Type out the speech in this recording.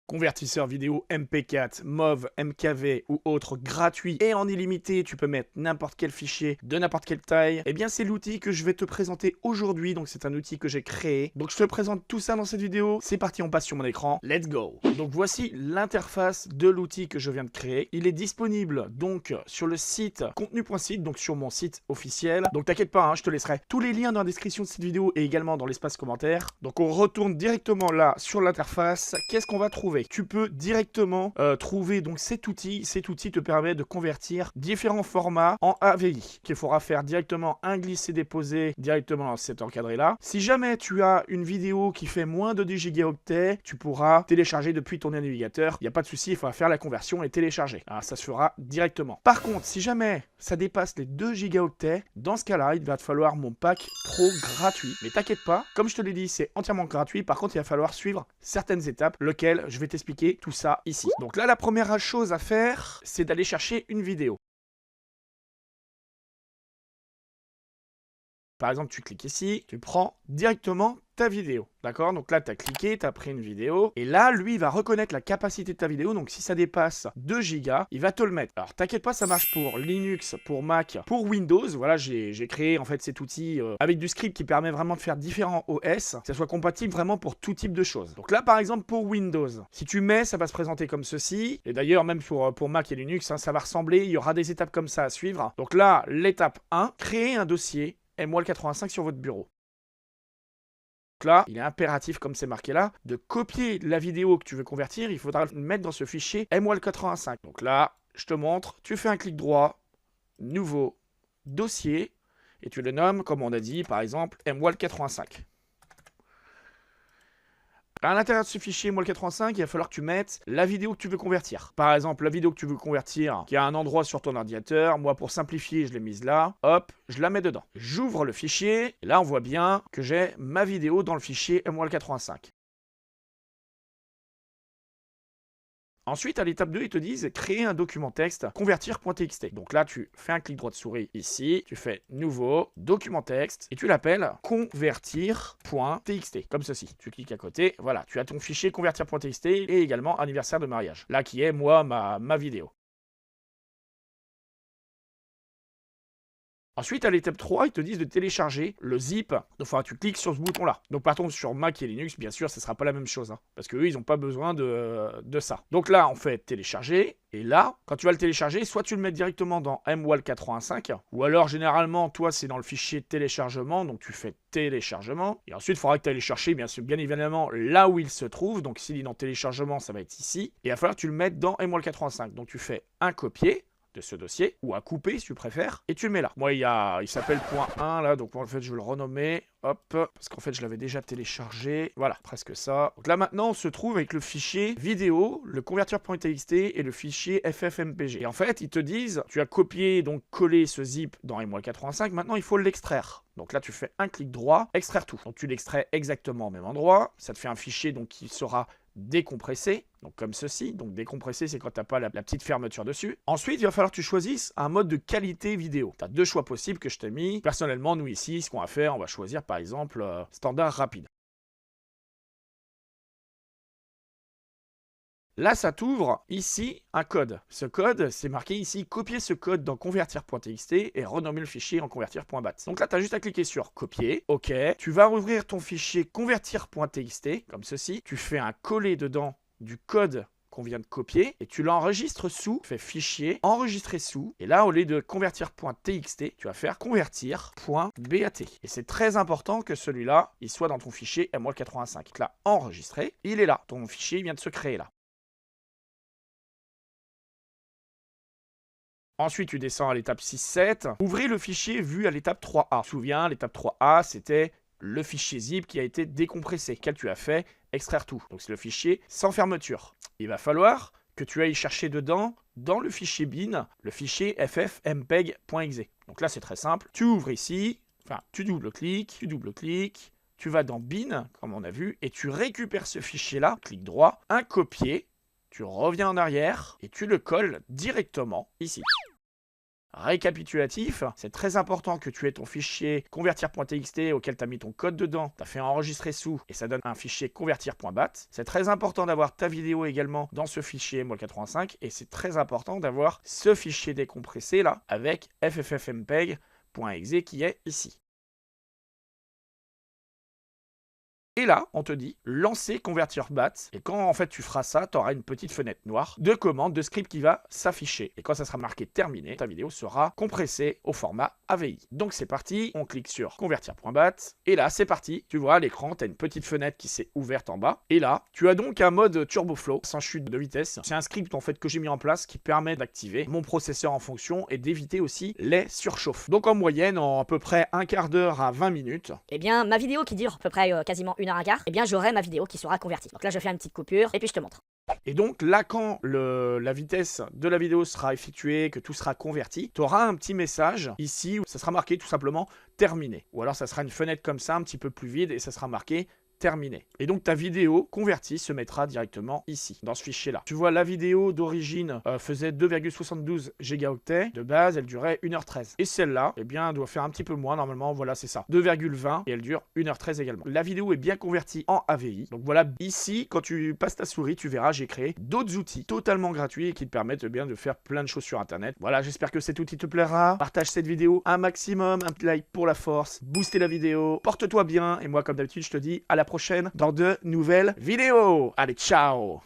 convertisseur vidéo MP4, MOV, MKV ou autre gratuit et en illimité, tu peux mettre n'importe quel fichier de n'importe quelle taille, eh bien c'est l'outil que je vais te présenter aujourd'hui. Donc c'est un outil que j'ai créé. Donc je te présente tout ça dans cette vidéo. C'est parti, on passe sur mon écran. Let's go. Donc voici l'interface de l'outil que je viens de créer. Il est disponible donc sur le site contenu.site, donc sur mon site officiel. Donc t'inquiète pas, hein, je te laisserai tous les liens dans la description de cette vidéo et également dans l'espace commentaire. Donc on retourne directement là sur l'interface. Qu'est-ce qu'on va trouver? Tu peux directement trouver donc cet outil. Cet outil te permet de convertir différents formats en AVI qu'il faudra faire directement un glisser-déposer directement dans cet encadré-là. Si jamais tu as une vidéo qui fait moins de 10 gigaoctets, tu pourras télécharger depuis ton navigateur. Il n'y a pas de souci, il faudra faire la conversion et télécharger. Alors, ça se fera directement. Par contre, si jamais ça dépasse les 2 gigaoctets, dans ce cas-là, il va te falloir mon pack pro gratuit. Mais t'inquiète pas, comme je te l'ai dit, c'est entièrement gratuit. Par contre, il va falloir suivre certaines étapes, lesquelles je vais t'expliquer tout ça ici. Donc là, la première chose à faire, c'est d'aller chercher une vidéo. Par exemple, tu cliques ici, tu prends directement ta vidéo, d'accord? Donc là, tu as cliqué, tu as pris une vidéo, et là, lui, il va reconnaître la capacité de ta vidéo, donc si ça dépasse 2 Go, il va te le mettre. Alors, t'inquiète pas, ça marche pour Linux, pour Mac, pour Windows. Voilà, j'ai créé en fait cet outil avec du script qui permet vraiment de faire différents OS, que ça soit compatible vraiment pour tout type de choses. Donc là, par exemple, pour Windows, si tu mets, ça va se présenter comme ceci, et d'ailleurs, même pour Mac et Linux, hein, ça va ressembler, il y aura des étapes comme ça à suivre. Donc là, l'étape 1, créer un dossier MWAL85 sur votre bureau. Donc là, il est impératif, comme c'est marqué là, de copier la vidéo que tu veux convertir. Il faudra le mettre dans ce fichier MWAL85. Donc là, je te montre, tu fais un clic droit, nouveau dossier, et tu le nommes, comme on a dit, par exemple, MWAL85. À l'intérieur de ce fichier MWAL85, il va falloir que tu mettes la vidéo que tu veux convertir. Par exemple, la vidéo que tu veux convertir, qui a un endroit sur ton ordinateur. Moi, pour simplifier, je l'ai mise là. Hop, je la mets dedans. J'ouvre le fichier. Et là, on voit bien que j'ai ma vidéo dans le fichier MWAL85. Ensuite, à l'étape 2, ils te disent créer un document texte, convertir.txt. Donc là, tu fais un clic droit de souris ici, tu fais nouveau, document texte, et tu l'appelles convertir.txt, comme ceci. Tu cliques à côté, voilà, tu as ton fichier convertir.txt et également anniversaire de mariage. Là qui est, moi, ma vidéo. Ensuite, à l'étape 3, ils te disent de télécharger le zip. Enfin, tu cliques sur ce bouton-là. Donc, par contre, sur Mac et Linux, bien sûr, ce ne sera pas la même chose. Hein, parce qu'eux, ils n'ont pas besoin de ça. Donc là, on fait télécharger. Et là, quand tu vas le télécharger, soit tu le mets directement dans MWAL85. Ou alors, généralement, toi, c'est dans le fichier téléchargement. Donc, tu fais téléchargement. Et ensuite, il faudra que tu ailles chercher, bien évidemment, là où il se trouve. Donc, s'il est dans téléchargement, ça va être ici. Et il va falloir que tu le mettes dans MWAL85. Donc, tu fais un copier de ce dossier, ou à couper si tu préfères, et tu le mets là. Moi, il s'appelle .1 là, donc en fait, je vais le renommer, hop, parce qu'en fait, je l'avais déjà téléchargé, voilà, presque ça. Donc là, maintenant, on se trouve avec le fichier vidéo, le convertir.txt et le fichier ffmpg. Et en fait, ils te disent, tu as copié, donc collé ce zip dans MWAL85, maintenant, il faut l'extraire. Donc là, tu fais un clic droit, extraire tout. Donc tu l'extrais exactement au même endroit, ça te fait un fichier donc qui sera décompressé, donc comme ceci. Donc décompressé, c'est quand tu n'as pas la petite fermeture dessus. Ensuite, il va falloir que tu choisisses un mode de qualité vidéo. Tu as deux choix possibles que je t'ai mis. Personnellement, nous ici, ce qu'on va faire, on va choisir par exemple standard rapide. Là, ça t'ouvre ici un code. Ce code, c'est marqué ici, copier ce code dans convertir.txt et renommer le fichier en convertir.bat. Donc là, tu as juste à cliquer sur copier. OK. Tu vas ouvrir ton fichier convertir.txt, comme ceci. Tu fais un coller dedans du code qu'on vient de copier et tu l'enregistres sous, tu fais fichier, enregistrer sous, et là au lieu de convertir.txt, tu vas faire convertir.bat. Et c'est très important que celui-là, il soit dans ton fichier MWAL85. Donc là, enregistré, il est là, ton fichier vient de se créer là. Ensuite, tu descends à l'étape 6-7. Ouvrez le fichier vu à l'étape 3A. Tu te souviens, l'étape 3A, c'était le fichier zip qui a été décompressé, quel tu as fait extraire tout. Donc c'est le fichier sans fermeture. Il va falloir que tu ailles chercher dedans, dans le fichier bin, le fichier ffmpeg.exe. Donc là, c'est très simple. Tu ouvres ici, enfin, tu double-cliques, tu vas dans bin, comme on a vu, et tu récupères ce fichier-là, clic droit, un copier, tu reviens en arrière, et tu le colles directement ici. Récapitulatif, c'est très important que tu aies ton fichier convertir.txt auquel tu as mis ton code dedans, tu as fait enregistrer sous et ça donne un fichier convertir.bat. C'est très important d'avoir ta vidéo également dans ce fichier MOL85 et c'est très important d'avoir ce fichier décompressé là avec fffmpeg.exe qui est ici. Et là, on te dit lancer convertir.bat. Et quand en fait tu feras ça, tu auras une petite fenêtre noire de commande, de script qui va s'afficher. Et quand ça sera marqué terminé, ta vidéo sera compressée au format AVI. Donc c'est parti, on clique sur convertir.bat. Et là, c'est parti. Tu vois à l'écran, tu as une petite fenêtre qui s'est ouverte en bas. Et là, tu as donc un mode TurboFlow sans chute de vitesse. C'est un script en fait que j'ai mis en place qui permet d'activer mon processeur en fonction et d'éviter aussi les surchauffes. Donc en moyenne, en à peu près un quart d'heure à 20 minutes. Eh bien, ma vidéo qui dure à peu près quasiment 1 heure un quart, eh bien j'aurai ma vidéo qui sera convertie. Donc là je fais une petite coupure et puis je te montre. Et donc là, quand la vitesse de la vidéo sera effectuée, que tout sera converti, tu auras un petit message ici où ça sera marqué tout simplement terminé. Ou alors ça sera une fenêtre comme ça, un petit peu plus vide et ça sera marqué terminé. Et donc ta vidéo convertie se mettra directement ici, dans ce fichier-là. Tu vois, la vidéo d'origine faisait 2,72 gigaoctets. De base, elle durait 1h13. Et celle-là, eh bien, elle doit faire un petit peu moins. Normalement, voilà, c'est ça. 2,20 et elle dure 1h13 également. La vidéo est bien convertie en AVI. Donc voilà, ici, quand tu passes ta souris, tu verras, j'ai créé d'autres outils totalement gratuits et qui te permettent bien de faire plein de choses sur Internet. Voilà, j'espère que cet outil te plaira. Partage cette vidéo un maximum, un petit like pour la force. Booster la vidéo. Porte-toi bien. Et moi, comme d'habitude, je te dis à la prochaine dans de nouvelles vidéos. Allez, ciao!